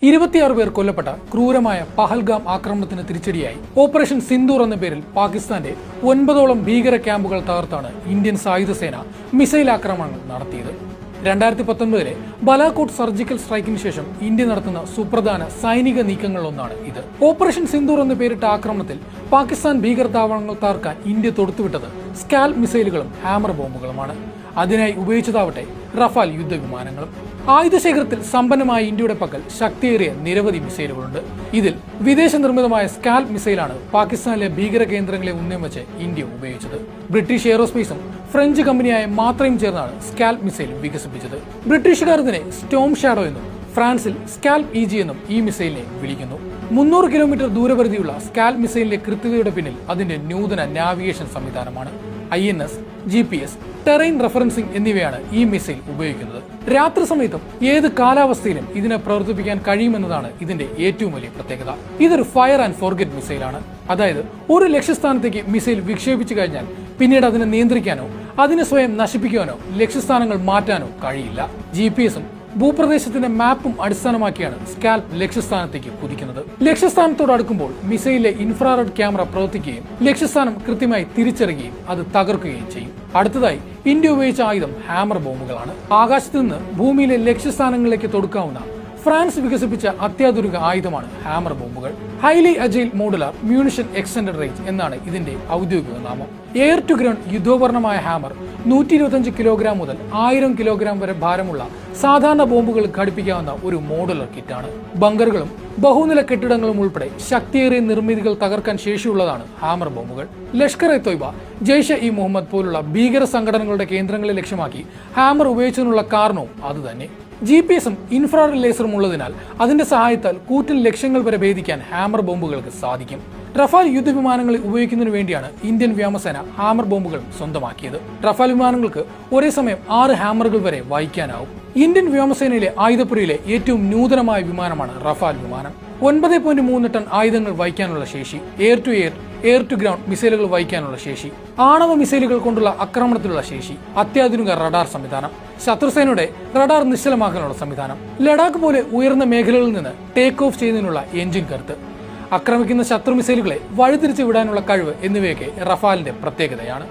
26 പേർ കൊല്ലപ്പെട്ട ക്രൂരമായ പഹൽഗാം ആക്രമണത്തിന് തിരിച്ചടിയായി ഓപ്പറേഷൻ സിന്ദൂർ എന്ന പേരിൽ പാകിസ്ഥാന്റെ 9ഓളം ഭീകര ക്യാമ്പുകൾ തകർത്താണ് ഇന്ത്യൻ സായുധ സേന മിസൈൽ ആക്രമണങ്ങൾ നടത്തിയത്. 2019 ബലാകോട്ട് സർജിക്കൽ സ്ട്രൈക്കിന് ശേഷം ഇന്ത്യ നടത്തുന്ന സുപ്രധാന സൈനിക നീക്കങ്ങളിലൊന്നാണ് ഇത്. ഓപ്പറേഷൻ സിന്ദൂർ എന്ന പേരിട്ട ആക്രമണത്തിൽ പാകിസ്ഥാൻ ഭീകര താവളങ്ങൾ തകർക്കാൻ ഇന്ത്യ തൊടുത്തുവിട്ടത് സ്കാൽപ് മിസൈലുകളും ഹാമർ ബോംബുകളുമാണ്. അതിനായി ഉപയോഗിച്ചതാവട്ടെ റഫാൽ യുദ്ധവിമാനങ്ങളും. ആയുധശേഖരത്തിൽ സമ്പന്നമായ ഇന്ത്യയുടെ പക്കൽ ശക്തിയേറിയ നിരവധി മിസൈലുകളുണ്ട്. ഇതിൽ വിദേശ നിർമ്മിതമായ സ്കാൽപ് മിസൈലാണ് പാകിസ്ഥാനിലെ ഭീകര കേന്ദ്രങ്ങളെ ഉന്നം വെച്ച് ഇന്ത്യ ഉപയോഗിച്ചത്. ബ്രിട്ടീഷ് എയറോസ്പേസും ഫ്രഞ്ച് കമ്പനിയായ മാത്രയും ചേർന്നാണ് സ്കാൽപ് മിസൈൽ വികസിപ്പിച്ചത്. ബ്രിട്ടീഷുകാർ ഇതിനെ സ്റ്റോം ഷാഡോ എന്നും ഫ്രാൻസിൽ സ്കാൽപ് ഇജി എന്നും ഈ മിസൈലിനെ വിളിക്കുന്നു. 300 കിലോമീറ്റർ ദൂരപരിധിയുള്ള സ്കാൽപ് മിസൈലിന്റെ കൃത്യതയുടെ പിന്നിൽ അതിന്റെ നൂതന നാവിഗേഷൻ സംവിധാനമാണ്. INS, GPS, ടെറൈൻ റഫറൻസിംഗ് എന്നിവയാണ് ഈ മിസൈൽ ഉപയോഗിക്കുന്നത്. രാത്രി സമയത്തും ഏത് കാലാവസ്ഥയിലും ഇതിനെ പ്രവർത്തിപ്പിക്കാൻ കഴിയുമെന്നതാണ് ഇതിന്റെ ഏറ്റവും വലിയ പ്രത്യേകത. ഇതൊരു ഫയർ ആൻഡ് ഫോർഗെറ്റ് മിസൈലാണ്. അതായത് ഒരു ലക്ഷ്യസ്ഥാനത്തേക്ക് മിസൈൽ വിക്ഷേപിച്ചു കഴിഞ്ഞാൽ പിന്നീട് അതിനെ നിയന്ത്രിക്കാനോ അതിനെ സ്വയം നശിപ്പിക്കാനോ ലക്ഷ്യസ്ഥാനങ്ങൾ മാറ്റാനോ കഴിയില്ല. GPS-ഉം ഭൂപ്രദേശത്തിന്റെ മാപ്പും അടിസ്ഥാനമാക്കിയാണ് സ്കാൽപ് ലക്ഷ്യസ്ഥാനത്തേക്ക് കുതിക്കുന്നത്. ലക്ഷ്യസ്ഥാനത്തോട് അടുക്കുമ്പോൾ മിസൈലിലെ ഇൻഫ്രാറെഡ് ക്യാമറ പ്രവർത്തിക്കുകയും ലക്ഷ്യസ്ഥാനം കൃത്യമായി തിരിച്ചറിയുകയും അത് തകർക്കുകയും ചെയ്യും. അടുത്തതായി ഇന്ത്യ ഉപയോഗിച്ച ആയുധം ഹാമർ ബോംബുകളാണ്. ആകാശത്ത് നിന്ന് ഭൂമിയിലെ ലക്ഷ്യസ്ഥാനങ്ങളിലേക്ക് തൊടുക്കാവുന്ന ഫ്രാൻസ് വികസിപ്പിച്ച അത്യാധുനിക ആയുധമാണ് ഹാമർ ബോംബുകൾ. Highly agile modular munition extended range എന്നാണ് ഇതിന്റെ ഔദ്യോഗിക നാമം. എയർ ടു ഗ്രൗണ്ട് യുദ്ധോപകരണമായ ഹാമർ 125 കിലോഗ്രാം മുതൽ 1000 കിലോഗ്രാം വരെ ഭാരമുള്ള സാധാരണ ബോംബുകൾ ഘടിപ്പിക്കാവുന്ന ഒരു മോഡുലർ കിറ്റാണ്. ബങ്കറുകളും ബഹുനില കെട്ടിടങ്ങളും ഉൾപ്പെടെ ശക്തിയേറിയ നിർമ്മിതികൾ തകർക്കാൻ ശേഷിയുള്ളതാണ് ഹാമർ ബോംബുകൾ. ലഷ്കർ എ തോയ്ബ, ജയ്ഷെ ഇ മുഹമ്മദ് പോലുള്ള ഭീകര സംഘടനകളുടെ കേന്ദ്രങ്ങളെ ലക്ഷ്യമാക്കി ഹാമർ ഉപയോഗിച്ചതിനുള്ള കാരണവും അതുതന്നെ. GPS-ഉം ഇൻഫ്രാറെഡ് ലേസറും ഉള്ളതിനാൽ അതിന്റെ സഹായത്താൽ കൂറ്റൻ ലക്ഷ്യങ്ങൾ വരെ ഭേദിക്കാൻ ഹാമർ ബോംബുകൾക്ക് സാധിക്കും. റഫാൽ യുദ്ധവിമാനങ്ങളെ ഉപയോഗിക്കുന്നതിന് വേണ്ടിയാണ് ഇന്ത്യൻ വ്യോമസേന ഹാമർ ബോംബുകൾ സ്വന്തമാക്കിയത്. റഫാൽ വിമാനങ്ങൾക്ക് ഒരേ സമയം 6 ഹാമറുകൾ വരെ വഹിക്കാനാവും. ഇന്ത്യൻ വ്യോമസേനയിലെ ആയുധപ്പുരയിലെ ഏറ്റവും നൂതനമായ വിമാനമാണ് റഫാൽ വിമാനം. 9.3 ടൺ ആയുധങ്ങൾ വഹിക്കാനുള്ള ശേഷി, air to air, air to ground മിസൈലുകൾ വഹിക്കാനുള്ള ശേഷി, ആണവ മിസൈലുകൾ കൊണ്ടുള്ള ആക്രമണത്തിലുള്ള ശേഷി, അത്യാധുനിക റഡാർ സംവിധാനം, ശത്രുസേനയുടെ റഡാർ നിശ്ചലമാക്കാനുള്ള സംവിധാനം, ലഡാക്ക് പോലെ ഉയർന്ന മേഖലകളിൽ നിന്ന് ടേക്ക് ഓഫ് ചെയ്യുന്നതിനുള്ള എഞ്ചിൻ കരുത്ത്, ആക്രമിക്കുന്ന ശത്രു മിസൈലുകളെ വഴിതിരിച്ചു വിടാനുള്ള കഴിവ് എന്നിവയൊക്കെ റഫാലിന്റെ പ്രത്യേകതയാണ്.